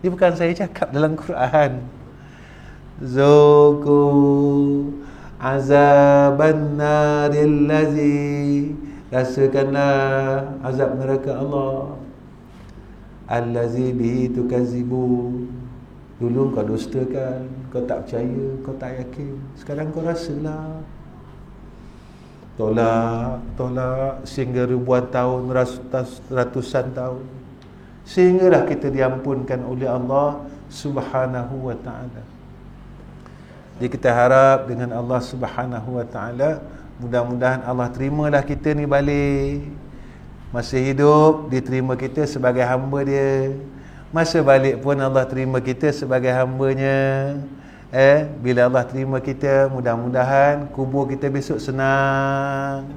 Ini bukan saya cakap dalam Quran. Zuku azaban naril lazi, rasakanlah azab neraka Allah. Allazi bihi tukazibu, dulu kau dustakan, kau tak percaya, kau tak yakin. Sekarang kau rasalah. Tolak sehingga ribuan tahun, ratusan tahun, sehinggalah kita diampunkan oleh Allah Subhanahu wa Ta'ala. Jadi kita harap dengan Allah Subhanahu wa Ta'ala, mudah-mudahan Allah terimalah kita ni balik. Masa hidup diterima kita sebagai hamba dia, masa balik pun Allah terima kita sebagai hambanya. Bila Allah terima kita, mudah-mudahan kubur kita besok senang.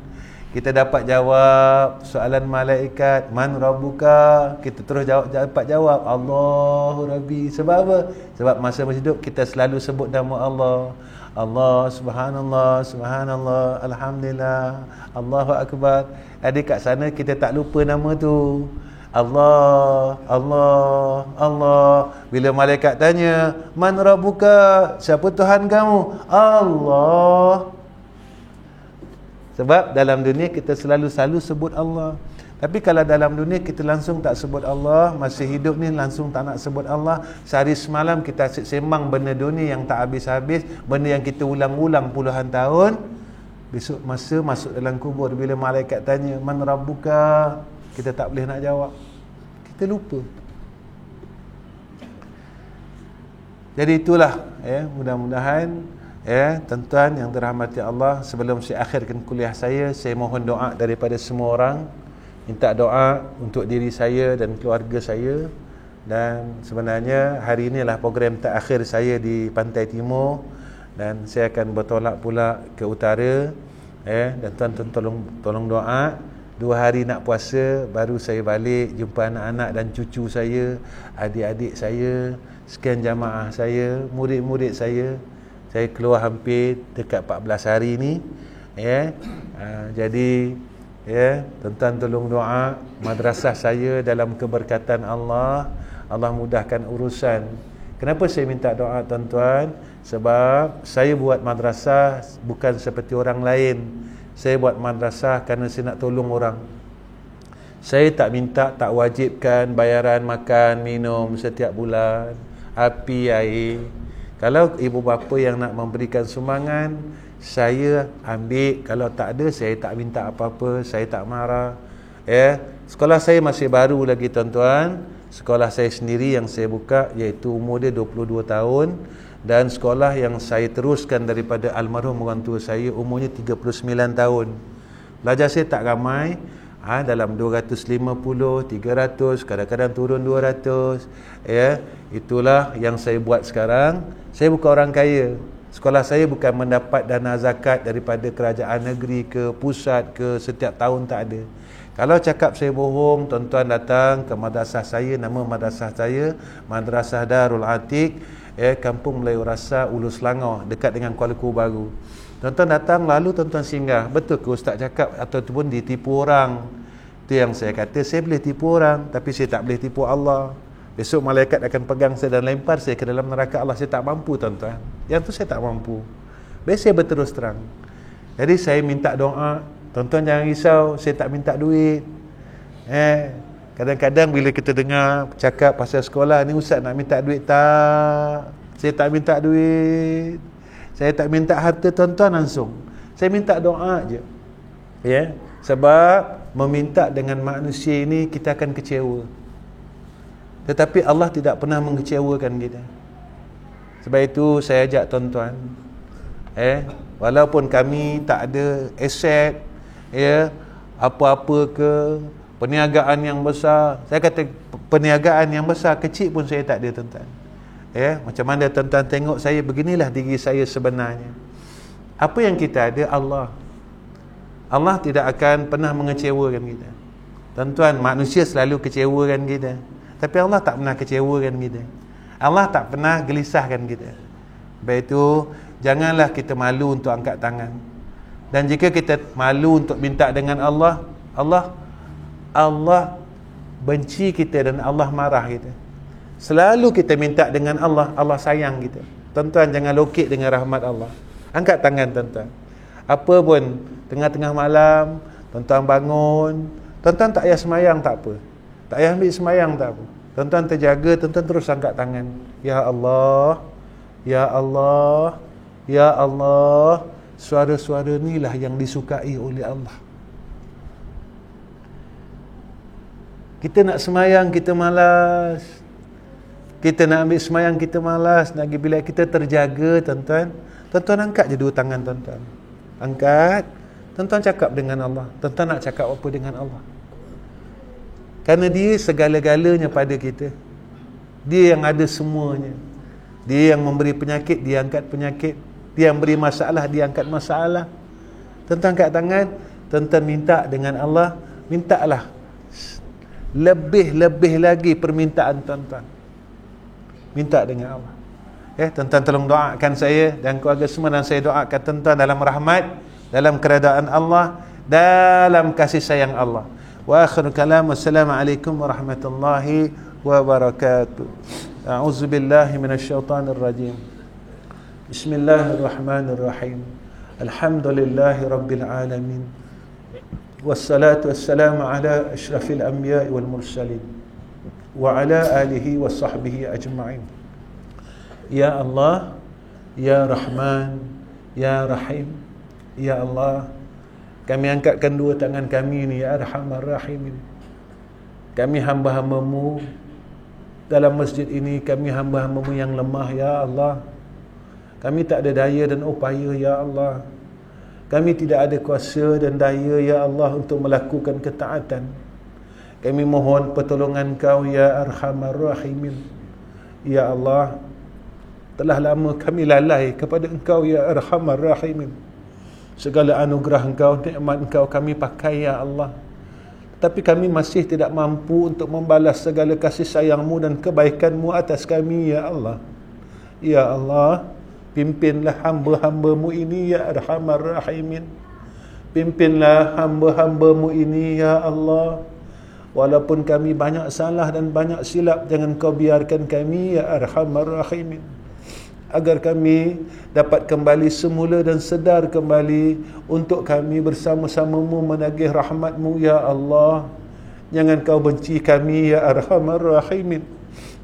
Kita dapat jawab soalan malaikat, man rabbuka, kita terus dapat jawab Allahu Rabbi. Sebab apa? Sebab masa hidup kita selalu sebut nama Allah. Allah, subhanallah, subhanallah, alhamdulillah, Allahu akbar. Adik kat sana kita tak lupa nama tu. Allah, Allah, Allah. Bila malaikat tanya, man rabbuka, siapa Tuhan kamu? Allah. Sebab dalam dunia kita selalu sebut Allah. Tapi kalau dalam dunia kita langsung tak sebut Allah, masih hidup ni langsung tak nak sebut Allah, sehari semalam kita sembang benda dunia yang tak habis-habis, benda yang kita ulang-ulang puluhan tahun. Besok masa masuk dalam kubur, bila malaikat tanya, man rabbuka, kita tak boleh nak jawab. Kita lupa. Jadi itulah, mudah-mudahan tuan-tuan yang dirahmati Allah, sebelum saya akhirkan kuliah saya mohon doa daripada semua orang. Minta doa untuk diri saya dan keluarga saya. Dan sebenarnya hari inilah program terakhir saya di Pantai Timur, dan saya akan bertolak pula ke utara. Dan tuan-tuan tolong doa. 2 hari nak puasa baru saya balik jumpa anak-anak dan cucu saya, adik-adik saya, sekian jamaah saya, murid-murid saya. Saya keluar hampir dekat 14 hari ni. Jadi tuan-tuan tolong doa madrasah saya dalam keberkatan Allah. Allah mudahkan urusan. Kenapa saya minta doa, tuan-tuan? Sebab saya buat madrasah bukan seperti orang lain. Saya buat madrasah kerana saya nak tolong orang. Saya tak minta, tak wajibkan bayaran makan, minum setiap bulan, api, air. Kalau ibu bapa yang nak memberikan sumbangan, saya ambil. Kalau tak ada, saya tak minta apa-apa, saya tak marah. Sekolah saya masih baru lagi, tuan-tuan. Sekolah saya sendiri yang saya buka, iaitu umur dia 22 tahun. Dan sekolah yang saya teruskan daripada almarhum orang tua saya, umurnya 39 tahun. Pelajar saya tak ramai, dalam 250, 300, kadang-kadang turun 200. Itulah yang saya buat sekarang. Saya bukan orang kaya. Sekolah saya bukan mendapat dana zakat daripada kerajaan negeri ke pusat ke setiap tahun, tak ada. Kalau cakap saya bohong, tuan-tuan datang ke madrasah saya. Nama madrasah saya Madrasah Darul Atiq, Kampung Melayu Rasa, Ulu Selangor, dekat dengan Kuala Lumpur Baru. Tuan-tuan datang, lalu tuan-tuan singgah. Betul ke ustaz cakap ataupun ditipu orang? Itu yang saya kata, saya boleh tipu orang, tapi saya tak boleh tipu Allah. Besok malaikat akan pegang saya dan lempar saya ke dalam neraka Allah. Saya tak mampu, tuan-tuan. Yang tu saya tak mampu. Biasa saya berterus terang. Jadi saya minta doa. Tuan-tuan jangan risau, saya tak minta duit. Kadang-kadang bila kita dengar cakap pasal sekolah ni, ustaz nak minta duit, tak. Saya tak minta duit. Saya tak minta harta tuan-tuan langsung. Saya minta doa je. Ya, sebab meminta dengan manusia ini kita akan kecewa. Tetapi Allah tidak pernah mengecewakan kita. Sebab itu saya ajak tuan-tuan, walaupun kami tak ada aset, apa-apa ke, perniagaan yang besar. Saya kata perniagaan yang besar, kecil pun saya tak ada, tuan-tuan. Macam mana tuan-tuan tengok saya, beginilah diri saya sebenarnya. Apa yang kita ada, Allah. Allah tidak akan pernah mengecewakan kita. Tuan-tuan, manusia selalu kecewakan kita, tapi Allah tak pernah kecewakan kita. Allah tak pernah gelisahkan kita. Sebab itu, janganlah kita malu untuk angkat tangan. Dan jika kita malu untuk minta dengan Allah, Allah benci kita dan Allah marah kita. Selalu kita minta dengan Allah, Allah sayang kita. Tuan-tuan, jangan lokek dengan rahmat Allah. Angkat tangan, tuan-tuan. Apa pun, tengah-tengah malam, tuan-tuan bangun, tuan-tuan tak payah semayang, tak apa. Tak payah ambil semayang, tak apa. Tuan-tuan terjaga, tuan-tuan terus angkat tangan. Ya Allah, Ya Allah, Ya Allah. Suara-suara inilah yang disukai oleh Allah. Kita nak semayang, kita malas. Kita nak ambil semayang, kita malas. Nak pergi bilik, kita terjaga, tuan-tuan. Tuan-tuan angkat je dua tangan, tuan-tuan. Angkat. Tuan-tuan cakap dengan Allah. Tuan-tuan nak cakap apa dengan Allah? Kerana dia segala-galanya pada kita. Dia yang ada semuanya. Dia yang memberi penyakit, dia angkat penyakit. Dia yang beri masalah, dia angkat masalah. Tuan-tuan angkat tangan, tuan-tuan minta dengan Allah. Mintalah lebih-lebih lagi permintaan tuan-tuan. Minta dengan Allah. Tuan-tuan tolong doakan saya dan keluarga semua, dan saya doakan tuan-tuan dalam rahmat, dalam keredaan Allah, dalam kasih sayang Allah. Wa akhiru kalam, wassalamualaikum warahmatullahi wabarakatuh. A'udzu billahi minasyaitonir rajim. Bismillahirrahmanirrahim. Alhamdulillahi rabbil alamin. Wassalatu wassalamu ala asyrafil anbiya'i wal mursalin wa ala alihi wa sahbihi ajma'in. Ya Allah, Ya Rahman, Ya Rahim. Ya Allah, kami angkatkan dua tangan kami ni, Ya Arhamar Rahimin. Kami hamba-hambamu dalam masjid ini, kami hamba-hambamu yang lemah, Ya Allah. Kami tak ada daya dan upaya, Ya Allah. Kami tidak ada kuasa dan daya, Ya Allah, untuk melakukan ketaatan. Kami mohon pertolongan Kau, Ya Arhamar Rahimin. Ya Allah, telah lama kami lalai kepada Engkau, Ya Arhamar Rahimin. Segala anugerah Engkau, nikmat Engkau kami pakai, Ya Allah. Tapi kami masih tidak mampu untuk membalas segala kasih sayang-Mu dan kebaikan-Mu atas kami, Ya Allah. Ya Allah, pimpinlah hamba-hamba-Mu ini, Ya Arhamar Rahimin. Pimpinlah hamba-hamba-Mu ini, Ya Allah. Walaupun kami banyak salah dan banyak silap, jangan Kau biarkan kami, Ya Arhamar Rahimin. Agar kami dapat kembali semula dan sedar kembali untuk kami bersama-sama-Mu menagih rahmat-Mu, Ya Allah. Jangan Kau benci kami, Ya Arhamar Rahimin.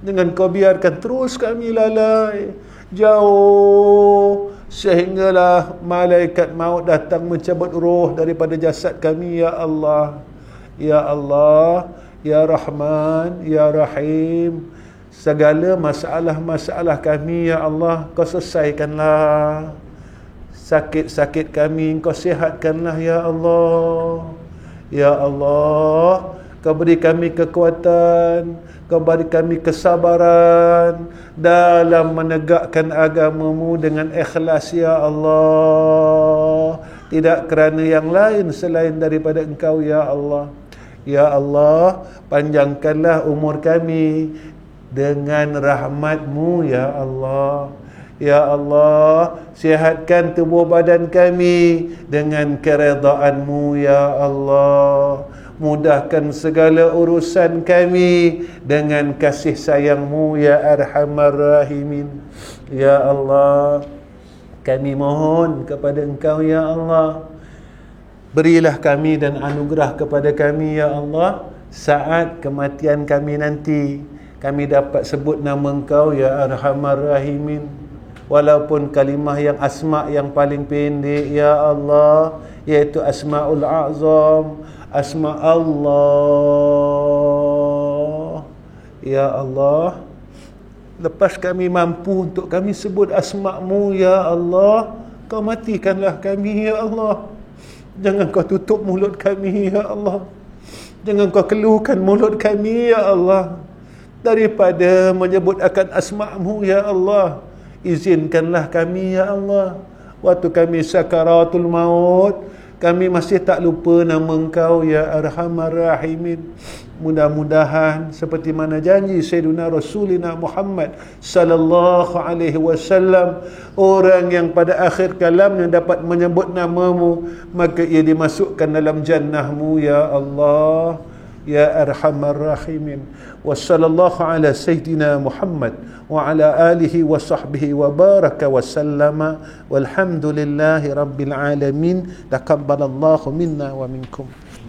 Jangan Kau biarkan terus kami lalai jauh sehinggalah malaikat maut datang mencabut roh daripada jasad kami, Ya Allah. Ya Allah, Ya Rahman, Ya Rahim. Segala masalah-masalah kami, Ya Allah, Kau selesaikanlah. Sakit-sakit kami Kau sihatkanlah, Ya Allah. Ya Allah, Kau beri kami kekuatan, Kau beri kami kesabaran dalam menegakkan agama-Mu dengan ikhlas, Ya Allah. Tidak kerana yang lain selain daripada Engkau, Ya Allah. Ya Allah, panjangkanlah umur kami dengan rahmat-Mu, Ya Allah. Ya Allah, sihatkan tubuh badan kami dengan keredaan-Mu, Ya Allah. Mudahkan segala urusan kami dengan kasih sayang-Mu ya Arhamar Rahimin. Ya Allah, kami mohon kepada Engkau ya Allah, berilah kami dan anugerah kepada kami ya Allah, saat kematian kami nanti kami dapat sebut nama Engkau ya Arhamar Rahimin. Walaupun kalimah yang asma yang paling pendek ya Allah, iaitu Asmaul A'zam, asma Allah ya Allah. Lepas kami mampu untuk kami sebut asma-Mu ya Allah, Kau matikanlah kami ya Allah. Jangan Kau tutup mulut kami ya Allah. Jangan Kau keluhkan mulut kami ya Allah daripada menyebut akan asma-Mu ya Allah. Izinkanlah kami ya Allah, waktu kami sakaratul maut, kami masih tak lupa nama Engkau ya Arhamar Rahimin. Mudah-mudahan seperti mana janji Sayyidina Rasulina Muhammad sallallahu alaihi wasallam, orang yang pada akhir kalamnya dapat menyebut nama-Mu, maka ia dimasukkan dalam jannah-Mu ya Allah ya Arhamar Rahimin. Wa sallallahu ala Sayyidina Muhammad wa ala alihi wa sahbihi wa baraka wa sallama walhamdulillahi rabbil alamin. Taqabbalallahu minna wa minkum.